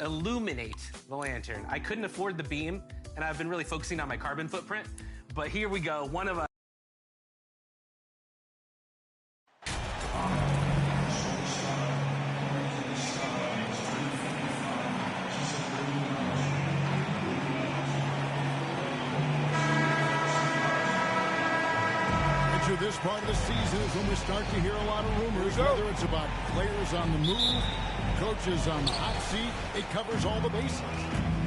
illuminate the lantern. I couldn't afford the beam, and I've been really focusing on my carbon footprint. But here we go. One of us. This part of the season is when we start to hear a lot of rumors, whether it's about players on the move, coaches on the hot seat. It covers all the bases.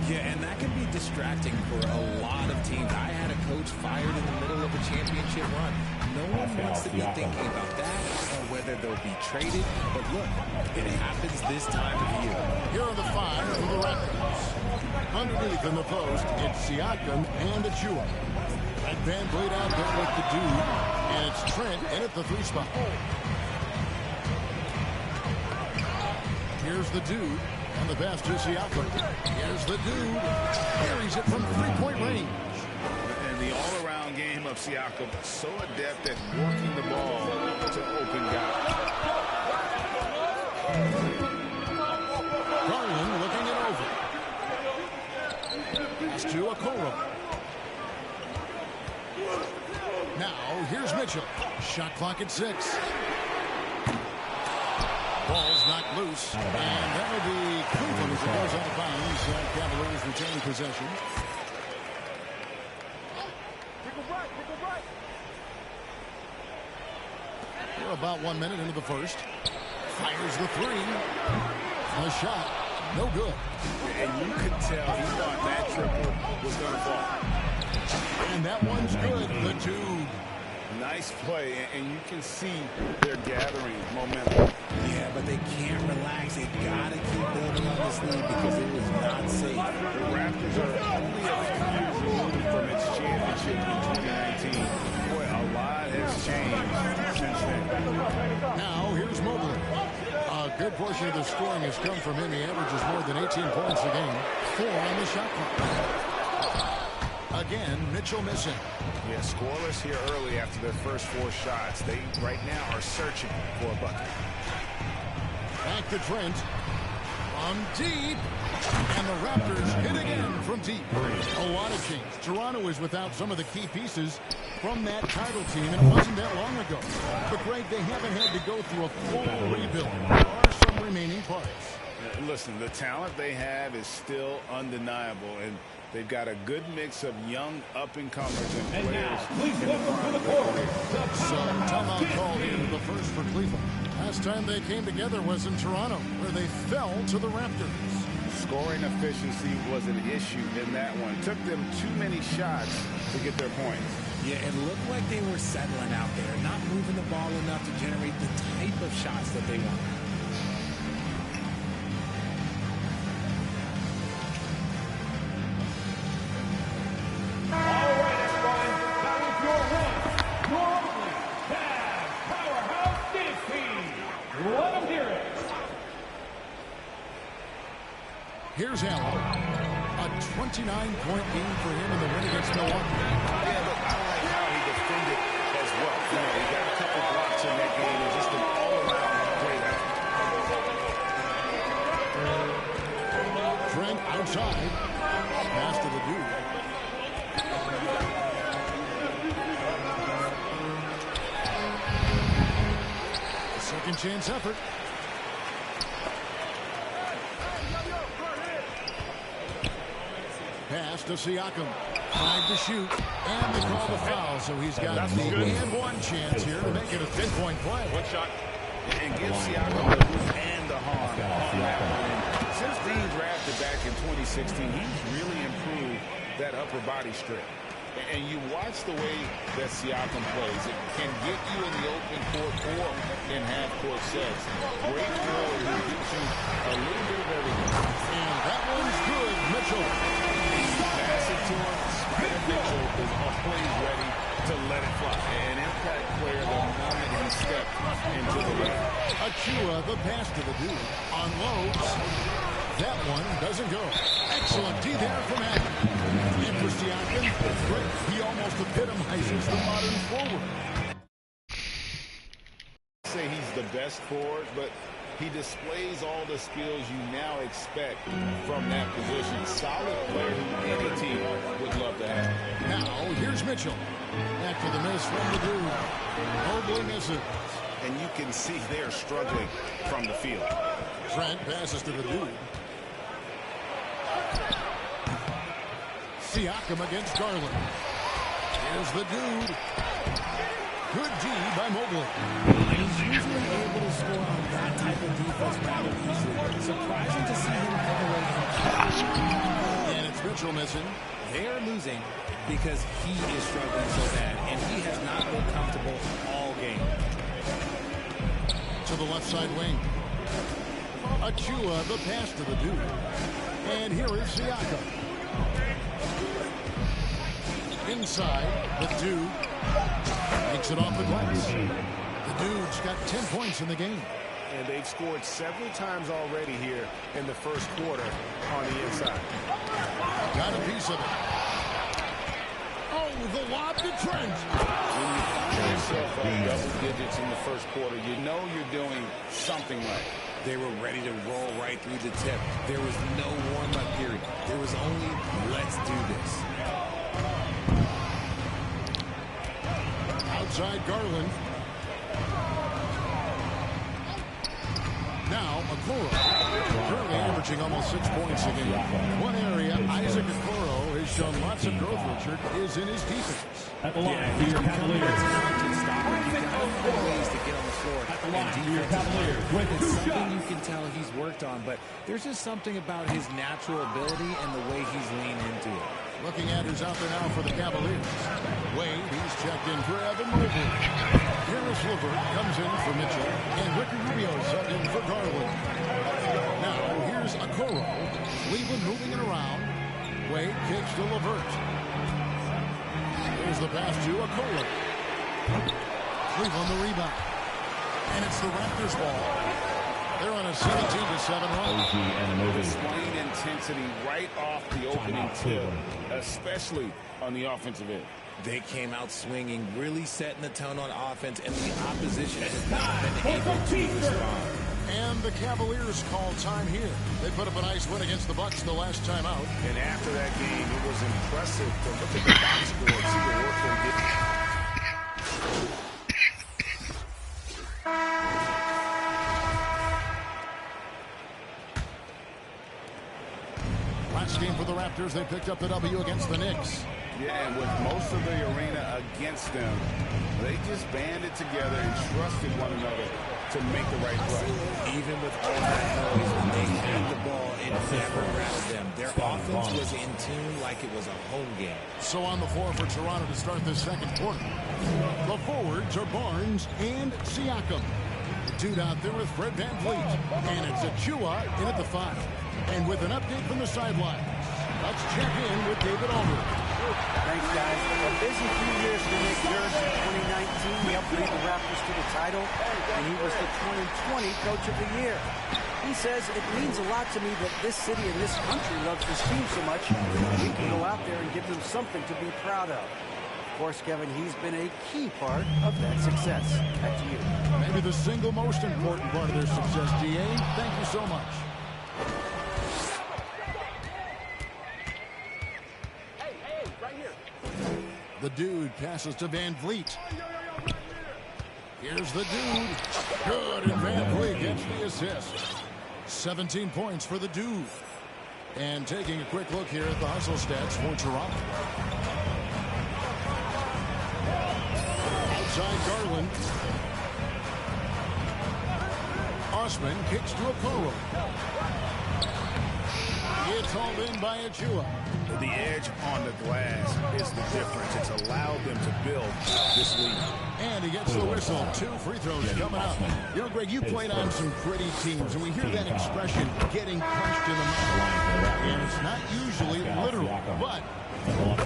Yeah, and that can be distracting for a lot of teams. I had a coach fired in the middle of a championship run. No one wants to be thinking about that or whether they'll be traded. But look, it happens this time of year. Here are the five for the Raptors. Underneath in the post, it's Siakam and Achua. That Van Vliet out there with the dude, and it's Trent in at the 3 spot. Here's the dude, and the pass to Siakam. Here's the dude. Carries it from 3-point range. And the all-around game of Siakam, so adept at working the ball to open guys. Garland looking it over. Pass to Okoro. Now, here's Mitchell. Shot clock at 6. Ball's knocked loose. And that will be Cleveland as it goes out of bounds. Cavaliers retain possession. We're about 1 minute into the first. Fires the 3. A shot. No good. And you could tell he thought that triple was going to fall. And that one's good. The tube. Nice play, and you can see they're gathering momentum. Yeah, but they can't relax. They got to keep building on this lead because it was not safe. The Raptors are only a few years removed from its championship in 2019. Boy, a lot has changed since then. Now, here's Mobley. A good portion of the scoring has come from him. He averages more than 18 points a game. 4 on the shot clock. Again, Mitchell missing. Yeah, scoreless here early after their first 4 shots. They, right now, are searching for a bucket. Back to Trent. From deep. And the Raptors hit again from deep. A lot of change. Toronto is without some of the key pieces from that title team, and it wasn't that long ago. But, Greg, they haven't had to go through a full rebuild. There are some remaining parts. Listen, the talent they have is still undeniable, and they've got a good mix of young up-and-comers and players in the prime of their career. So, timeout called in, the first for Cleveland. Last time they came together was in Toronto, where they fell to the Raptors. Scoring efficiency was an issue in that one. Took them too many shots to get their points. Yeah, it looked like they were settling out there, not moving the ball enough to generate the type of shots that they want. Here's Allen. A 29-point game for him in the win against Milwaukee. Yeah, look, I like how he defended as well. You know, he got a couple blocks in that game and just an all-around great effort. Trent outside. Pass to the dude. A second chance effort. Pass to Siakam. 5 to shoot. And they call the foul, so he's got and one chance here to make it a 10-point play. One shot. And give Siakam the root and the harm on that one. Since being drafted back in 2016, he's really improved that upper body strength. And you watch the way that Siakam plays. It can get you in the open court or in half-court sets. Great forward who gives you a little bit of everything. And that one's good, Mitchell. Pass it to him. Spider Mitchell is always ready to let it fly. An impact player the moment he stepped into the lane. Achua, the pass to the dude. Unloads. That one doesn't go. Excellent D there from Adam. And for Siakam, great. He almost epitomizes the modern forward. Say he's the best forward, but He displays all the skills you now expect from that position. Solid player who any team would love to have. Now, here's Mitchell. After the miss from the dude. Mobley misses. And you can see they're struggling from the field. Trent passes to the dude. Siakam against Garland. Here's the dude. Good D by Mobley. He's usually able to score on that type of defense rather easily. Surprising to see him come away. And it's Mitchell missing. They are losing because he is struggling so bad, and he has not been comfortable all game. To the left side wing. Achua, the pass to the dude. And here is Siakam. Inside, the dude makes it off the glass. The dude's got 10 points in the game. And they've scored several times already here in the first quarter on the inside. Got a piece of it. Oh, the lob to Trent. When you find yourself up double digits in the first quarter, you know you're doing something right. They were ready to roll right through the tip. There was no warm-up period. There was only, let's do this. Outside Garland. Now, Okoro. Currently averaging almost 6 points a game. One area Isaac Okoro has shown lots of growth, Richard, is in his defense. At the line for your Cavaliers. Ways to get on the floor. At the line for your Cavaliers. With It's 2 something shots. you can tell he's worked on, but there's just something about his natural ability and the way he's leaned into it. Looking at who's out there now for the Cavaliers. Wade, he's checked in for Evan Mobley. Harris LeVert comes in for Mitchell. And Ricky Rubio subbed in for Garland. Now, here's Okoro. Cleveland moving it around. Wade kicks to LeVert. Here's the pass to Okoro. Cleveland the rebound. And it's the Raptors ball. They're on a 17-7 run. Displaying intensity right off the opening tip, especially on the offensive end. They came out swinging, really setting the tone on offense, and the opposition has not been able to respond. And the Cavaliers call time here. They put up a nice win against the Bucks the last time out. And after that game, it was impressive to look at the box score and see the work they did. Last game for the Raptors, they picked up the W against the Knicks. Yeah, and with most of the arena against them, they just banded together and trusted one another to make the right play. Even with all that noise, when they had the ball, it never rattled them. Their offense was in tune like it was a home game. So on the floor for Toronto to start this second quarter. The forwards are Barnes and Siakam. Dude out there with Fred VanVleet. And it's Achua in at the 5. And with an update from the sidelines, let's check in with David Aldridge. Thanks, guys. A busy few years for Nick Nurse. In 2019, he helped lead the Raptors to the title, and he was the 2020 Coach of the Year. He says, it means a lot to me that this city and this country loves this team so much, we can go out there and give them something to be proud of. Of course, Kevin, he's been a key part of that success. Back to you. Maybe the single most important part of their success, DA. Thank you so much. The dude passes to VanVleet. Here's the dude. Good, and VanVleet gets the assist. 17 points for the dude. And taking a quick look here at the hustle stats for Toronto. Outside Garland. Osman kicks to Okoro. It's hauled in by Achua. The edge on the glass is the difference. It's allowed them to build this lead. And he gets the whistle. 2 free throws coming up. You know, Greg, you played on some pretty teams, and we hear that expression, getting punched in the mouth. And it's not usually literal, but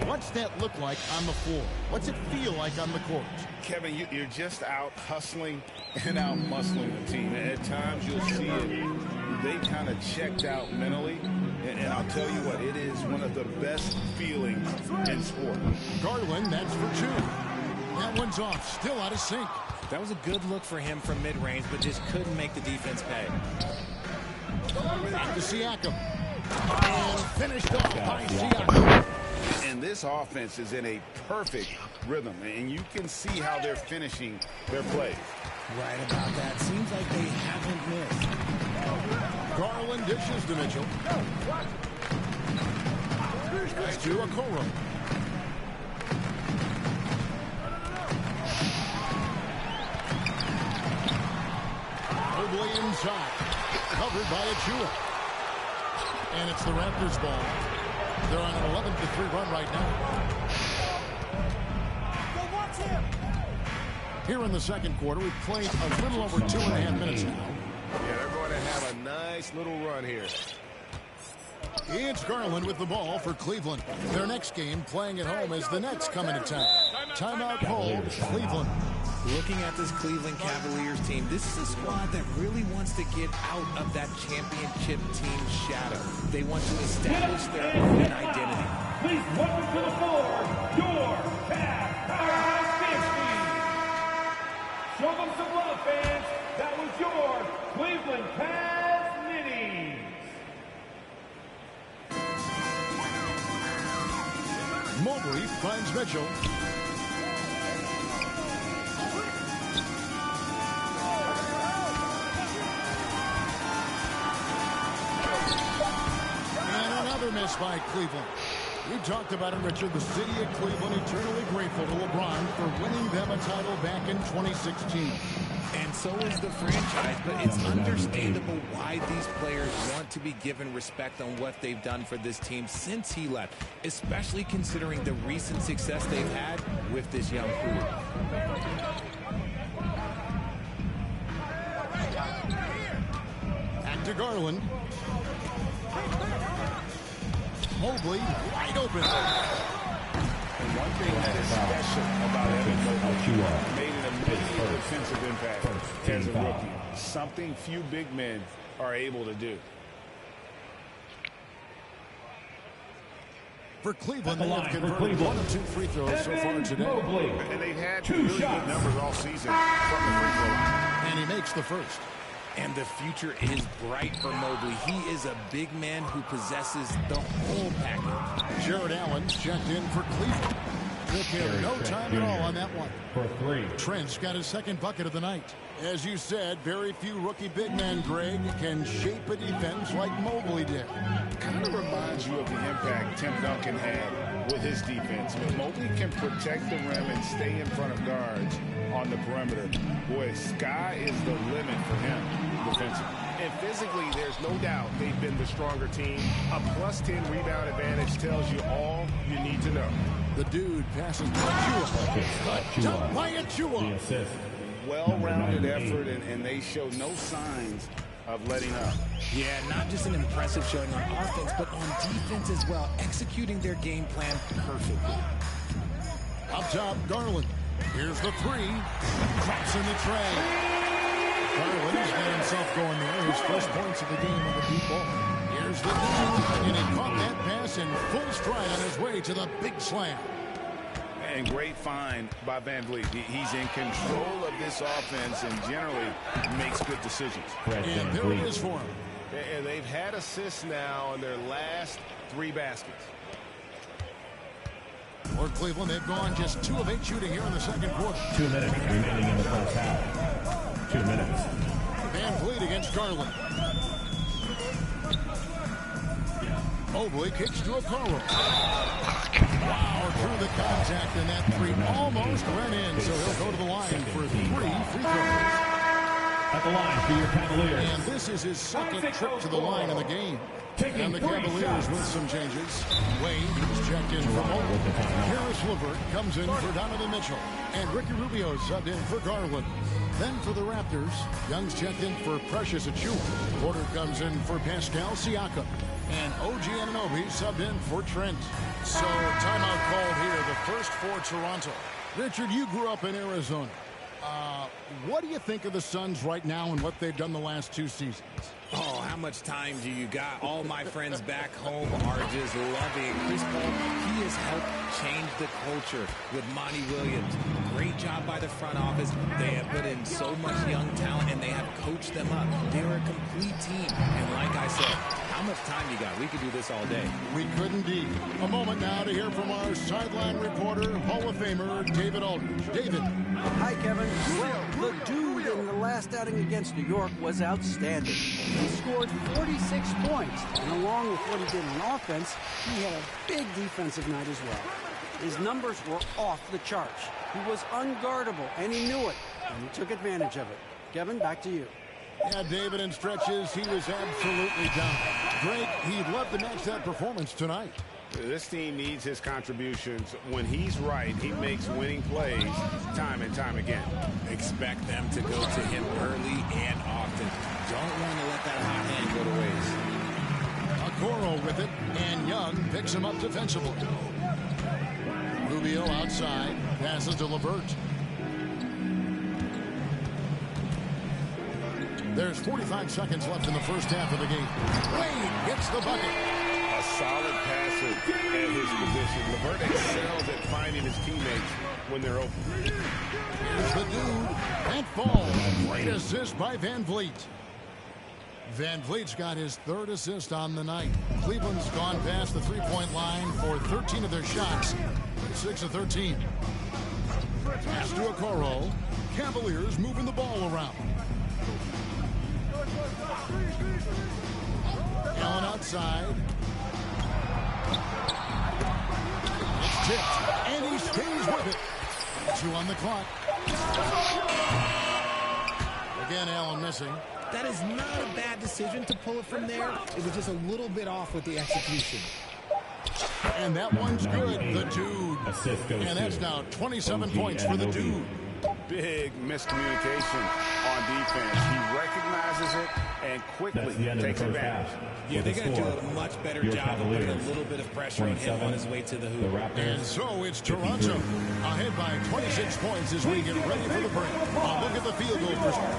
what's that look like on the floor? What's it feel like on the court? Kevin, you're just out hustling and out muscling the team. At times you'll see it. They kind of checked out mentally. And I'll tell you what, it is one of the best feelings in sport. Garland, that's for 2. That one's off, still out of sync. That was a good look for him from mid-range, but just couldn't make the defense pay. Back to Siakam. And finished off by Siakam. And this offense is in a perfect rhythm, and you can see how they're finishing their plays. Right about that. Seems like they haven't missed. Garland dishes to Mitchell. Pass to Okoro. Mobley inside. Covered by Achua. And it's the Raptors ball. They're on an 11-3 run right now. Here in the second quarter, we've played a little over 2.5 minutes now. Yeah, they're going to have a nice little run here. It's Garland with the ball for Cleveland. Their next game playing at home as the Nets come into town. Timeout called Cleveland. Looking at this Cleveland Cavaliers team, this is a squad that really wants to get out of that championship team shadow. They want to establish their own identity. Please welcome to the floor, your Cavs Powerhouse team. Show them some love, fans. That was your Cleveland Cavs Minis. Mobley finds Mitchell. And another miss by Cleveland. We talked about it, Richard. The city of Cleveland eternally grateful to LeBron for winning them a title back in 2016. And so is the franchise, but it's understandable why these players want to be given respect on what they've done for this team since he left, especially considering the recent success they've had with this young crew. Back to Garland. Mobley wide open. And one thing that is special about Evan Mobley, made an immediate defensive impact as a rookie. Something few big men are able to do. For Cleveland, they have converted 1 of 2 free throws so far today. And they've had really good numbers all season from the free throw line. And he makes the first. And the future is bright for Mobley. He is a big man who possesses the whole package. Jared Allen's checked in for Cleveland. Took him no time at all on that one. For 3. Trent's got his second bucket of the night. As you said, very few rookie big men, Greg, can shape a defense like Mobley did. Kind of reminds you of the impact Tim Duncan had with his defense. But Mobley can protect the rim and stay in front of guards on the perimeter. Boy, sky is the limit for him defensively. And physically, there's no doubt they've been the stronger team. A +10 rebound advantage tells you all you need to know. The dude passes by Achua. Dunk by Achua. Well-rounded effort, and they show no signs of letting up. Yeah, not just an impressive showing on offense, but on defense as well, executing their game plan perfectly. Up top, Garland. Here's the 3. Drops in the tray. Garland has got himself going there. His first points of the game on the deep ball. Here's the 2. And he caught that pass in full stride on his way to the big slam. And great find by Van Vliet. He's in control of this offense and generally makes good decisions. And there it is for him. And they've had assists now in their last 3 baskets. For Cleveland, they've gone just 2 of 8 shooting here in the second quarter. 2 minutes remaining in the first half. 2 minutes. Van Vliet against Garland. Mobley kicks to Okoro. Wow, through the contact, and that 3 almost went in, so he'll go to the line for 3 free throws. At the line for your Cavaliers. And this is his second trip to the line in the game. And the Cavaliers with some changes. Wade is checked in for Mobley. Harris LeVert comes in for Donovan Mitchell. And Ricky Rubio subbed in for Garland. Then for the Raptors, Young's checked in for Precious Achiuwa. Porter comes in for Pascal Siakam. And OG Anunoby subbed in for Trent. So timeout called here, the first for Toronto. Richard, you grew up in Arizona. What do you think of the Suns right now and what they've done the last 2 seasons? Oh, how much time do you got? All my friends back home are just loving Chris Paul. He has helped change the culture with Monty Williams, great job by the front office. They have put in so much young talent, and they have coached them up. They're a complete team. And like I said, how much time you got? We could do this all day. We could indeed. A moment now to hear from our sideline reporter, Hall of Famer David Aldridge. David. Hi, Kevin. Well, the dude in the last outing against New York was outstanding. He scored 46 points, and along with what he did in offense, he had a big defensive night as well. His numbers were off the charts. He was unguardable, and he knew it, and he took advantage of it. Kevin, back to you. Yeah, David, in stretches, he was absolutely down. Greg, he'd love to match that performance tonight. This team needs his contributions. When he's right, he makes winning plays time and time again. Expect them to go to him early and often. Don't want to let that hot hand go to waste. Okoro with it, and Young picks him up defensively. Rubio outside, passes to LeVert. There's 45 seconds left in the first half of the game. Wade gets the bucket. A solid passer at his position. LeVert excels at finding his teammates when they're open. Here's the dude. That falls. Great assist by Van Vliet. Van Vliet's got his third assist on the night. Cleveland's gone past the three-point line for 13 of their shots. 6 of 13. Pass to Okoro. Cavaliers moving the ball around. Allen outside. It's tipped, and he stays with it. 2 on the clock. Again, Allen missing. That is not a bad decision to pull it from there. It was just a little bit off with the execution. And that one's good. The dude. And that's now 27 points for the dude. Big miscommunication on defense. He recognizes it and quickly takes advantage. Yeah, they're going to do a much better job of putting a little bit of pressure on him on his way to the hoop. And so it's Toronto ahead by 26 points as we get ready for the break. Look at the field goal percentage.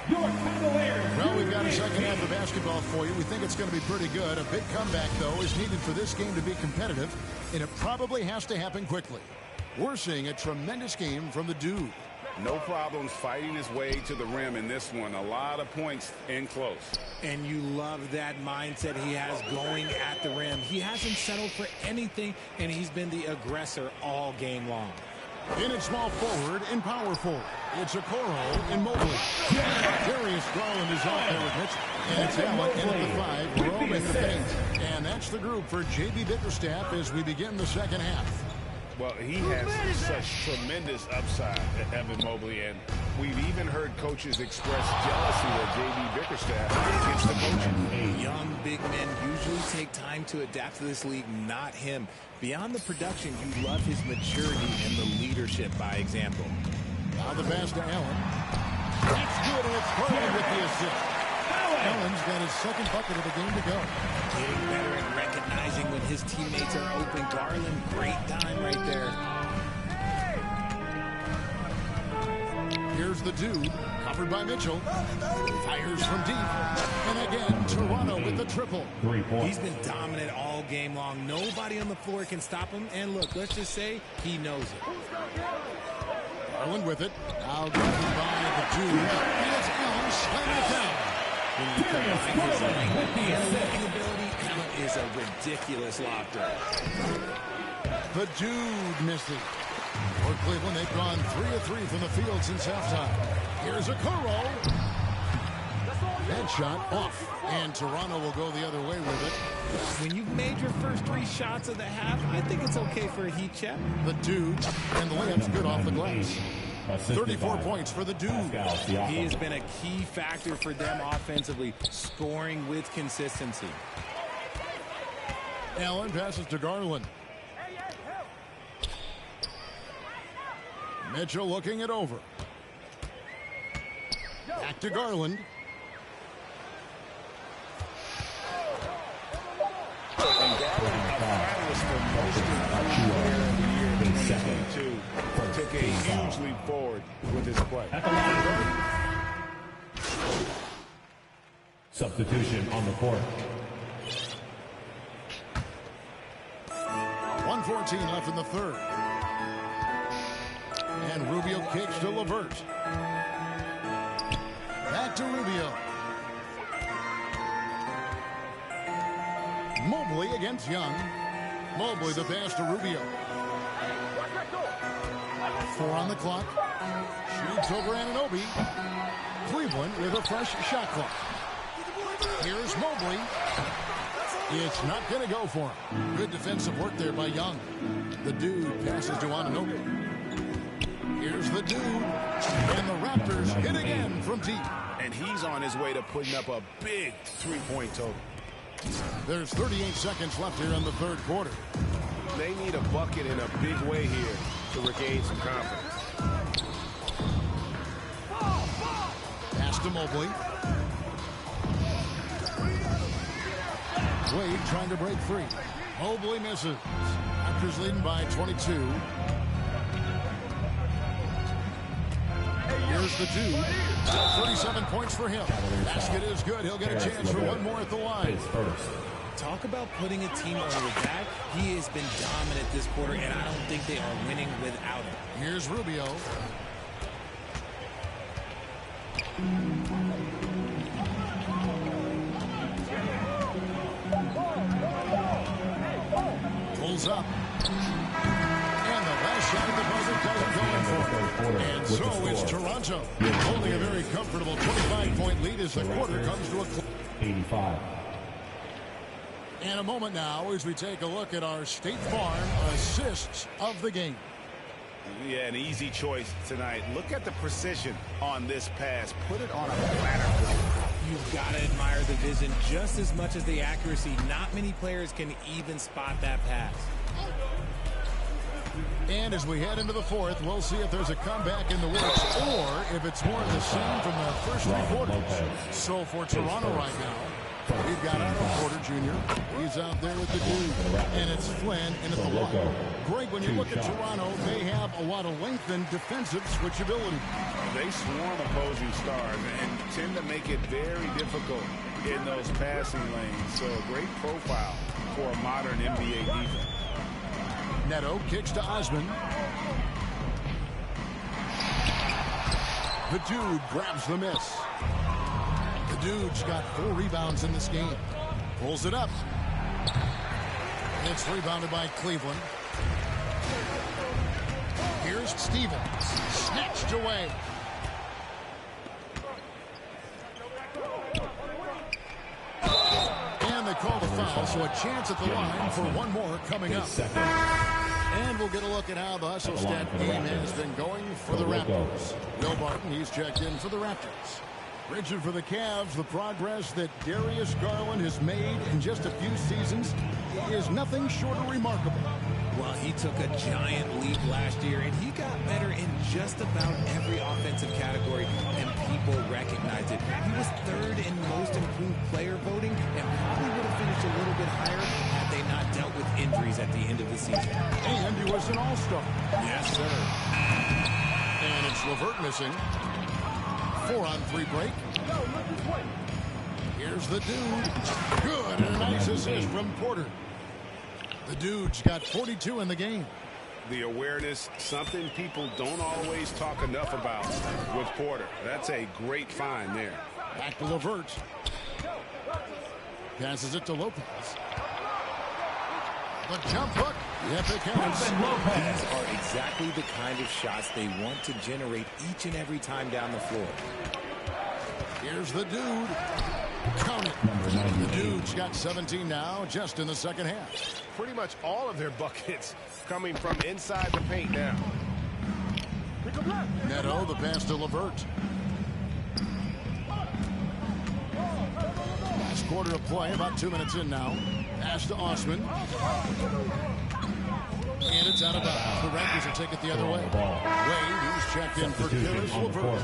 Well, we've got a second half of basketball for you. We think it's going to be pretty good. A big comeback, though, is needed for this game to be competitive, and it probably has to happen quickly. We're seeing a tremendous game from the dude. No problems fighting his way to the rim in this one. A lot of points in close. And you love that mindset he has going at the rim. He hasn't settled for anything, and he's been the aggressor all game long. In at small forward and power forward. It's Okoro and Mobley. Darius Garland is off there with Mitchell. And it's Allen in at the 5, roaming the paint. And that's the group for J.B. Bickerstaff as we begin the second half. Well, he has such tremendous upside, Evan Mobley, and we've even heard coaches express jealousy that J.B. Bickerstaff gets the coaching. Young big men usually take time to adapt to this league, not him. Beyond the production, you love his maturity and the leadership by example. Now the pass to Allen. That's good, and it's Garland with the assist. Allen's got his second bucket of the game to go. Getting better at recognizing when his teammates are open. Garland, great time right there. Here's the dude, covered by Mitchell. Fires from deep. And again, Toronto with the triple. He's been dominant all game long. Nobody on the floor can stop him. And look, let's just say he knows it. Garland with it. Now guarded by the dude. And it's Allen slamming it down. When you combine his length and looking ability, Allen is a ridiculous lob threat. The dude missed it. For Cleveland, they've gone 3 of 3 from the field since halftime. Here's Okoro. That shot off. And Toronto will go the other way with it. When you've made your first 3 shots of the half, I think it's okay for a heat check. The dude, and the layup's good off the glass. 34 points for the dude. He has been a key factor for them offensively, scoring with consistency. Allen passes to Garland. Mitchell looking it over. Back to Garland. And Garland, a finalist for most of the year in 2022. took a huge leap forward with his play. Substitution on the court. 1:14 left in the third. And Rubio kicks to LeVert. Back to Rubio. Mobley against Young. Mobley the pass to Rubio. 4 on the clock. Shoots over Anunoby. Cleveland with a fresh shot clock. Here's Mobley. It's not going to go for him. Good defensive work there by Young. The dude passes to Anunoby. Here's the dude. And the Raptors hit again from deep. And he's on his way to putting up a big three-point total. There's 38 seconds left here in the third quarter. They need a bucket in a big way here to regain some confidence. Pass to Mobley. Wade trying to break free. Mobley misses. Raptors leading by 22. Here's the dude. 37 points for him. Basket is good. He'll get a chance for one more at the line. Talk about putting a team on the back. He has been dominant this quarter, and I don't think they are winning without him. Here's Rubio. Pulls up. And the last shot of the buzzer doesn't go in for him. And so it's Toronto. Holding a very comfortable 25-point lead as the quarter comes to a close. 85. And a moment now as we take a look at our State Farm assists of the game. Yeah, an easy choice tonight. Look at the precision on this pass. Put it on a platter. You've got to admire the vision just as much as the accuracy. Not many players can even spot that pass. And as we head into the fourth, we'll see if there's a comeback in the works or if it's more of the same from the first 3 quarters. So for Toronto right now, we've got Otto Porter Jr. He's out there with the dude. And it's Flynn in at the line. Greg, when you look at Toronto, they have a lot of length and defensive switchability. They swarm opposing stars and tend to make it very difficult in those passing lanes. So a great profile for a modern NBA defense. Neto kicks to Osman. The dude grabs the miss. The dude's got 4 rebounds in this game. Pulls it up. It's rebounded by Cleveland. Here's Stevens. Snatched away. And they call the foul, so a chance at the line for one more coming up. And we'll get a look at how the Hustle Stat game has been going for the Raptors. Will Barton, he's checked in for the Raptors. Richard, for the Cavs, the progress that Darius Garland has made in just a few seasons is nothing short of remarkable. Well, he took a giant leap last year, and he got better in just about every offensive category, and people recognized it. He was 3rd in most improved player voting, and probably would have finished a little bit higher had they not dealt with injuries at the end of the season. And he was an all-star. Yes, sir. And it's LeVert missing. 4-on-3 break. Here's the dude. Good, and a nice assist from Porter. The dude's got 42 in the game. The awareness, something people don't always talk enough about with Porter. That's a great find there. Back to LeVert. Passes it to Lopez. The jump hook. Yep, it counts. These are exactly the kind of shots they want to generate each and every time down the floor. Here's the dude. Count it. The dude's got 17 now, just in the second half. Pretty much all of their buckets coming from inside the paint now. Neto, the pass to LeVert. Last quarter of play, about 2 minutes in now. Pass to Osman. And it's out of bounds. The Raptors will take it the other way. Wade, who's checked in for Caris LeVert.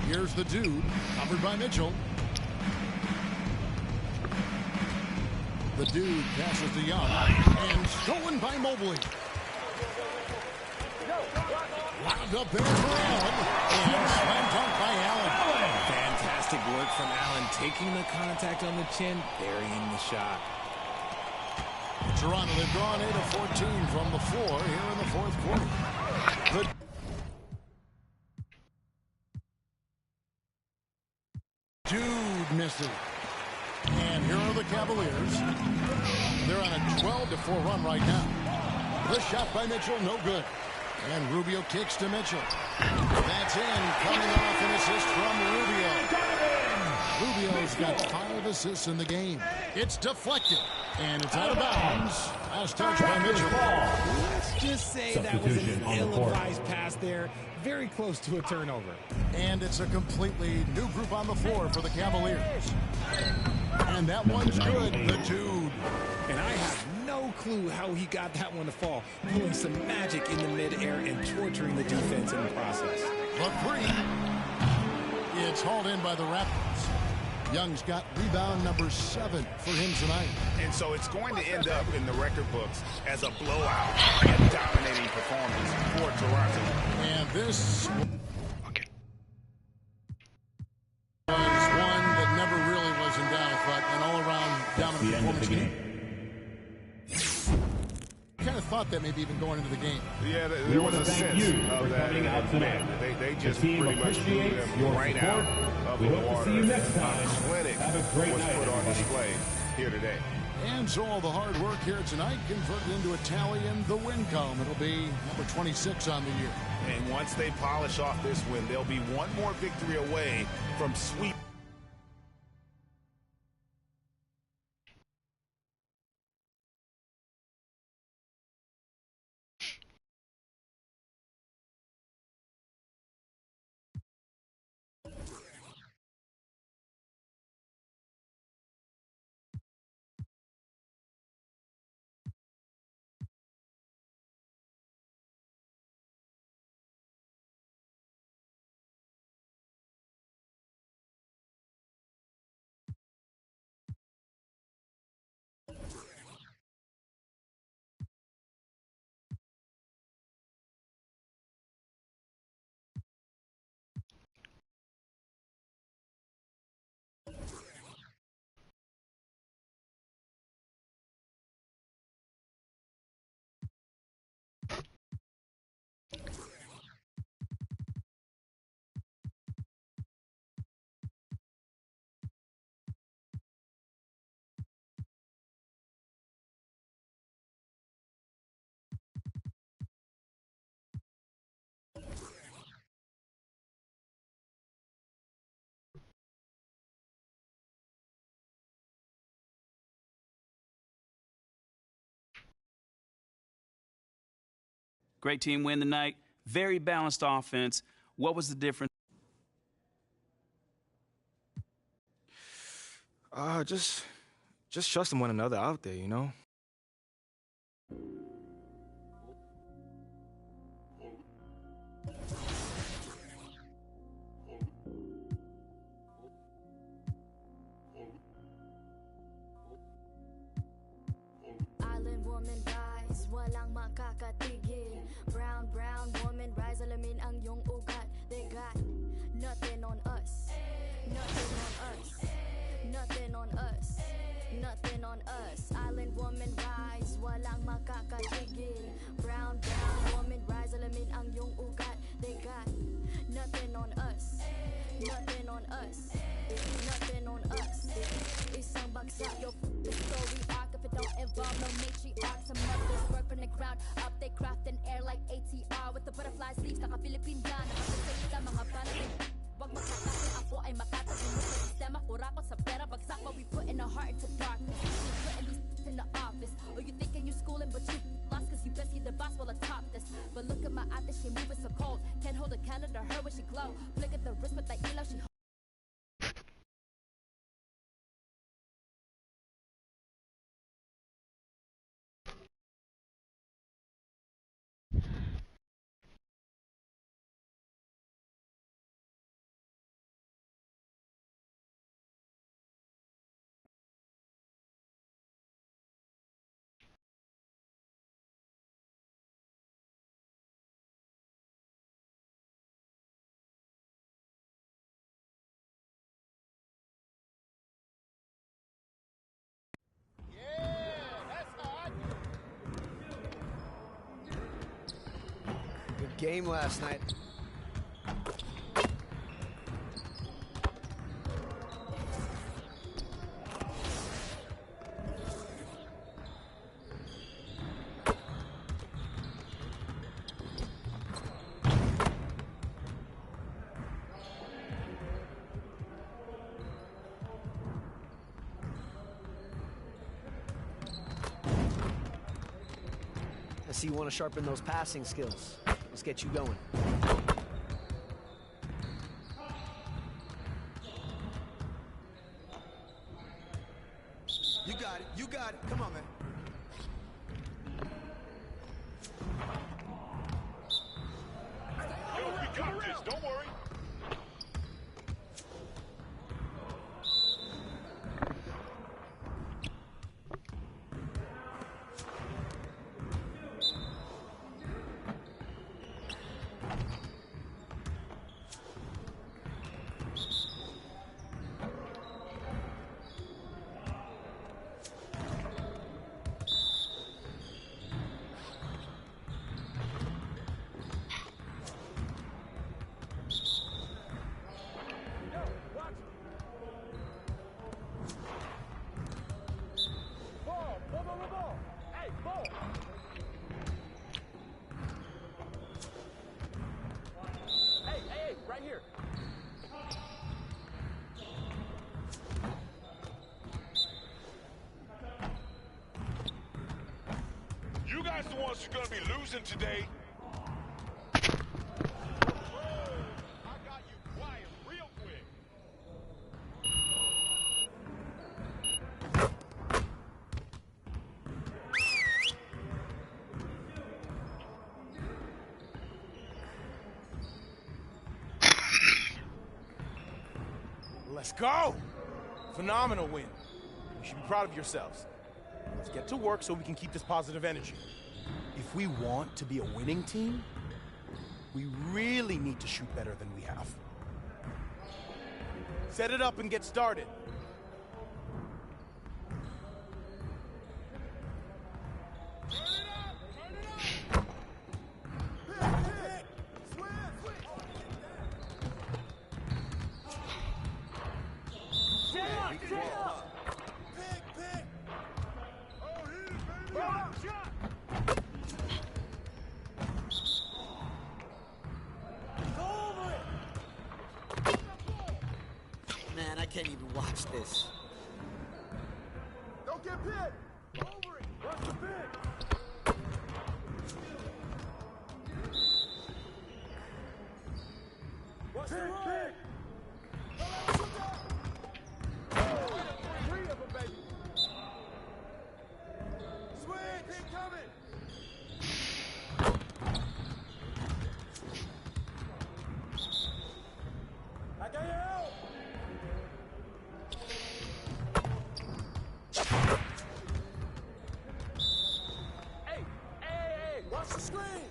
Here's the dude, covered by Mitchell. The dude passes to Young, and stolen by Mobley. Lobbed up there for Allen, and slam dunk by Allen. Fantastic work from Allen, taking the contact on the chin, burying the shot. Toronto, they've gone 8 of 14 from the floor here in the fourth quarter. Good. Dude misses. And here are the Cavaliers. They're on a 12-4 run right now. The shot by Mitchell, no good. And Rubio kicks to Mitchell. That's in, coming off an assist from Rubio. Rubio's got 5 assists in the game. It's deflected, and it's out of bounds. Last touch by Mitchell. Let's just say that was an ill-advised pass there. Very close to a turnover. And it's a completely new group on the floor for the Cavaliers. And that one's good, the dude. And I have no clue how he got that one to fall, pulling some magic in the midair and torturing the defense in the process. The three. It's hauled in by the Raptors. Young's got rebound number 7 for him tonight. And so it's going to end up in the record books as a blowout and dominating performance for Toronto. And this was one that never really was in doubt, but an all-around dominant performance game. Kind of thought that maybe even going into the game. Yeah, there was a sense of that. They just pretty much blew them right out of the water. Clinic was put on display here today. And so all the hard work here tonight converted into a tally in the win column. It'll be number 26 on the year. And once they polish off this win, they'll be one more victory away from sweep. Great team win tonight. Very balanced offense. What was the difference? Just trusting one another out there, you know? Island woman rise, walang makakatigil. Brown woman rise, alamin ang iyong ugat. They got nothing on us. Nothing on us. Nothing on us. Nothing on us. Island woman rise, walang makakatigil. Brown woman rise, alamin ang iyong ugat. They got nothing on us. Nothing on us. Nothing on us. Isang bagsak, your story arc. If it don't involve no matriarch, some mothers work from the ground up. They craft an air like ATR with the butterfly sleeves. Naka-Philippine yan. Nakapasay sa mga banat. Wag makatasin ako ay makatasin mo sa sistema. Kurakot sa pera bagsak, but we put in our heart into darkness. We putting these in the office. Or you thinking you schooling, but you lost cause you best see the boss while atop this. But look at my eye, she moving so cold. Can't hold a candle to her when she glow. Flick at the wrist with the elo, she game last night. I see you want to sharpen those passing skills. Let's get you going. You got it. You got it. Come on, man. Yo, we got this. Don't worry. You guys the ones who's gonna be losing today. I got you quiet real quick. Let's go! Phenomenal win. You should be proud of yourselves. Let's get to work so we can keep this positive energy. If we want to be a winning team, we really need to shoot better than we have. Set it up and get started. Man, I can't even watch this. Don't get pinned! Over it! Rush the pin! What's the pick? Three of them, baby! Swing! Pick coming! I got you out! Hey! Watch the screen!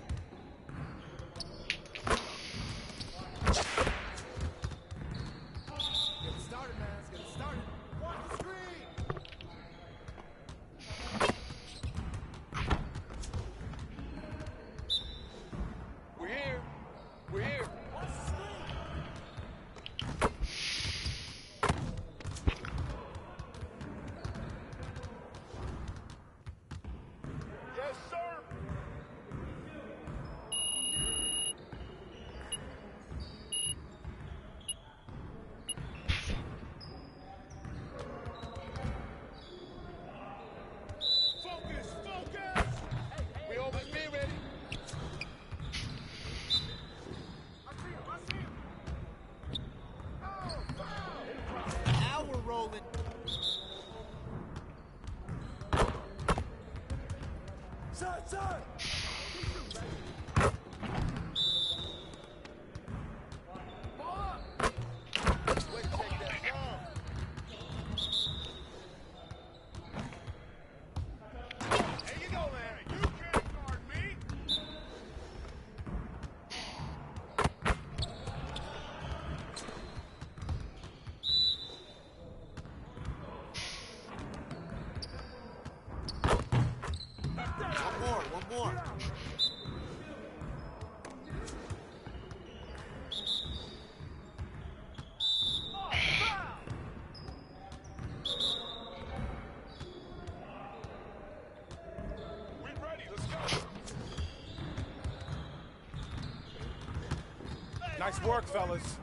work, fellas.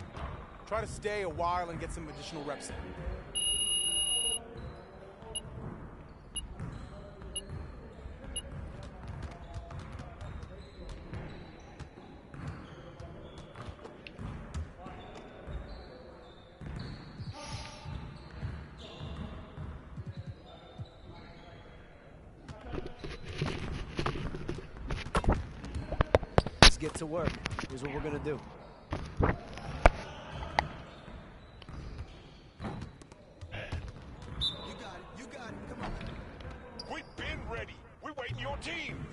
Try to stay a while and get some additional reps in. Let's get to work. Here's what we're gonna do. We've been ready. We're waiting your team.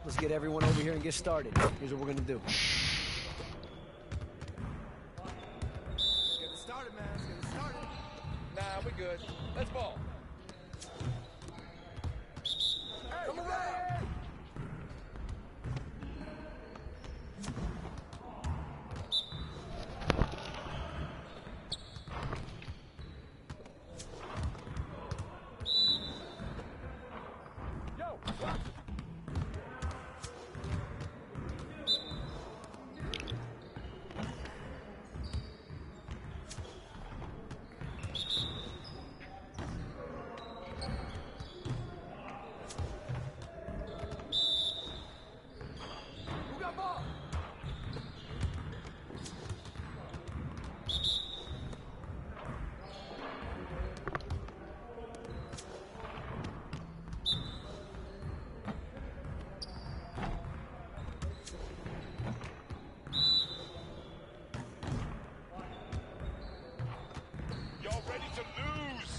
Let's get everyone over here and get started. Here's what we're gonna do. Let's get it started, man. Let's get it started. Nah, we good. Let's ball. Hey, come around. Yo, watch. Y'all ready to lose?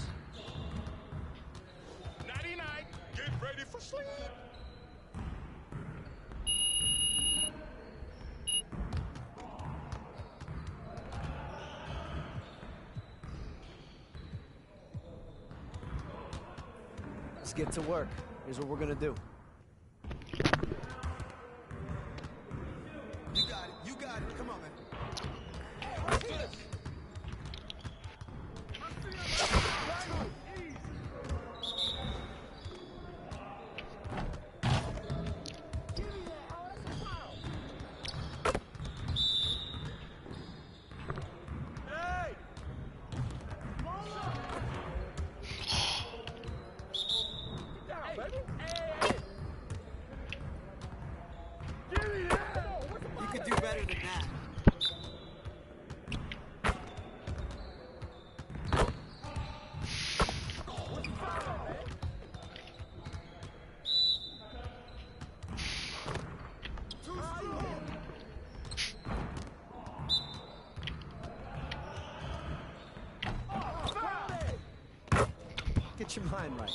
99, get ready for sleep. Let's get to work. Here's what we're gonna do. You got it. You got it. Come on, man. You could do better than that. Get your mind right.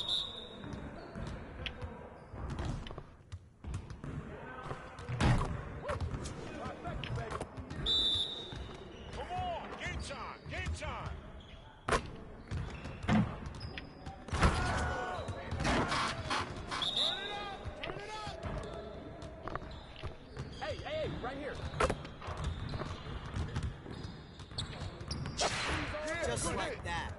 Come on, game time, game time. Hey, right here. Just like that.